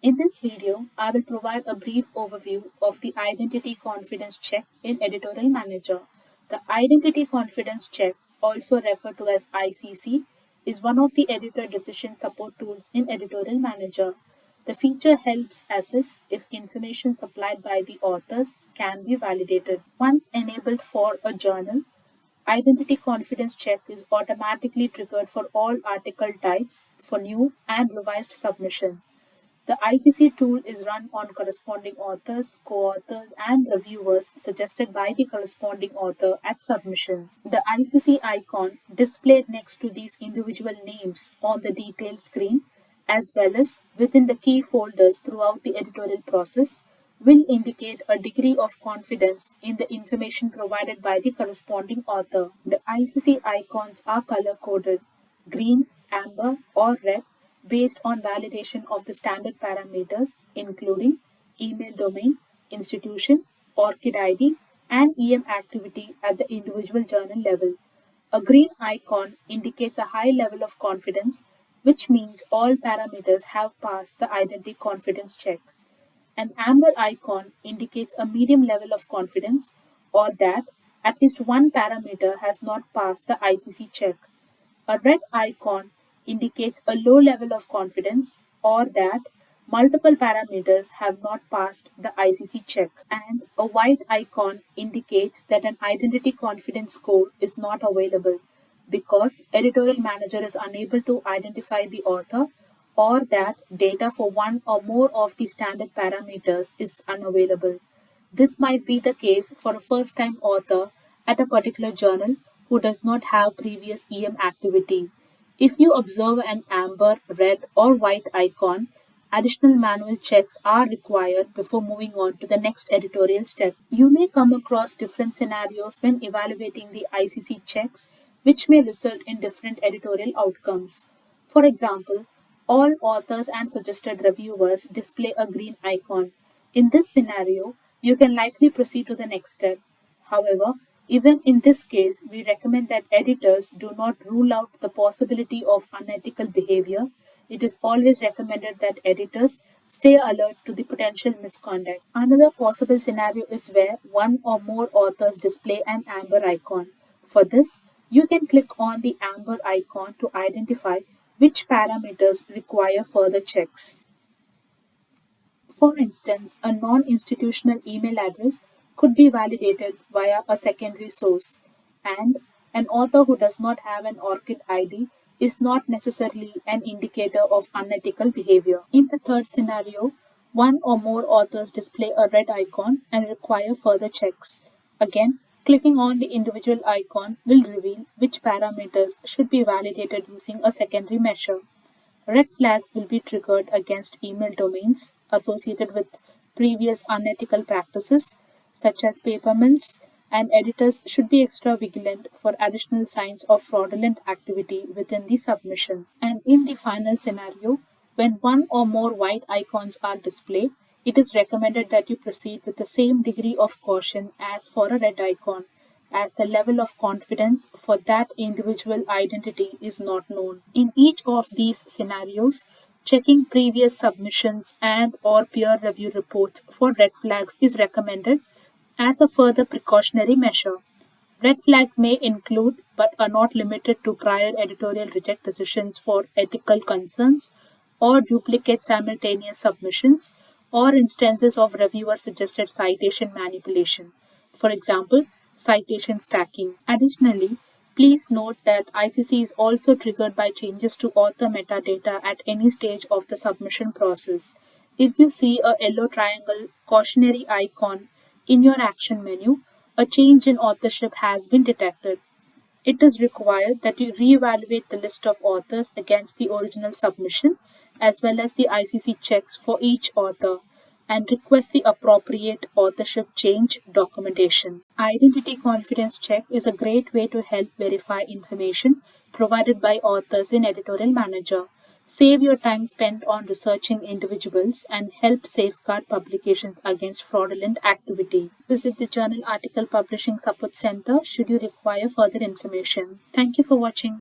In this video, I will provide a brief overview of the Identity Confidence Check in Editorial Manager. The Identity Confidence Check, also referred to as ICC, is one of the editor decision support tools in Editorial Manager. The feature helps assess if information supplied by the authors can be validated. Once enabled for a journal, Identity Confidence Check is automatically triggered for all article types for new and revised submission. The ICC tool is run on corresponding authors, co-authors, and reviewers suggested by the corresponding author at submission. The ICC icon displayed next to these individual names on the detail screen, as well as within the key folders throughout the editorial process, will indicate a degree of confidence in the information provided by the corresponding author. The ICC icons are color-coded: green, amber, or red, based on validation of the standard parameters, including email domain, institution, ORCID ID, and EM activity at the individual journal level. A green icon indicates a high level of confidence, which means all parameters have passed the Identity Confidence Check. An amber icon indicates a medium level of confidence, or that at least one parameter has not passed the ICC check. A red icon indicates a low level of confidence, or that multiple parameters have not passed the ICC check. And a white icon indicates that an identity confidence score is not available because Editorial Manager is unable to identify the author, or that data for one or more of the standard parameters is unavailable. This might be the case for a first-time author at a particular journal who does not have previous EM activity. If you observe an amber, red, or white icon, additional manual checks are required before moving on to the next editorial step. You may come across different scenarios when evaluating the ICC checks, which may result in different editorial outcomes. For example, all authors and suggested reviewers display a green icon. In this scenario, you can likely proceed to the next step. However, even in this case, we recommend that editors do not rule out the possibility of unethical behavior. It is always recommended that editors stay alert to the potential misconduct. Another possible scenario is where one or more authors display an amber icon. For this, you can click on the amber icon to identify which parameters require further checks. For instance, a non-institutional email address could be validated via a secondary source, and an author who does not have an ORCID ID is not necessarily an indicator of unethical behavior. In the third scenario, one or more authors display a red icon and require further checks. Again, clicking on the individual icon will reveal which parameters should be validated using a secondary measure. Red flags will be triggered against email domains associated with previous unethical practices, such as paper mills, and editors should be extra vigilant for additional signs of fraudulent activity within the submission. And in the final scenario, when one or more white icons are displayed, it is recommended that you proceed with the same degree of caution as for a red icon, as the level of confidence for that individual identity is not known. In each of these scenarios, checking previous submissions and or peer review reports for red flags is recommended as a further precautionary measure. Red flags may include, but are not limited to, prior editorial reject decisions for ethical concerns, or duplicate simultaneous submissions, or instances of reviewer-suggested citation manipulation. For example, citation stacking. Additionally, please note that ICC is also triggered by changes to author metadata at any stage of the submission process. If you see a yellow triangle cautionary icon in your action menu, a change in authorship has been detected. It is required that you reevaluate the list of authors against the original submission, as well as the ICC checks for each author, and request the appropriate authorship change documentation. Identity Confidence Check is a great way to help verify information provided by authors in Editorial Manager. Save your time spent on researching individuals and help safeguard publications against fraudulent activity. Visit the Journal Article Publishing Support Center should you require further information. Thank you for watching.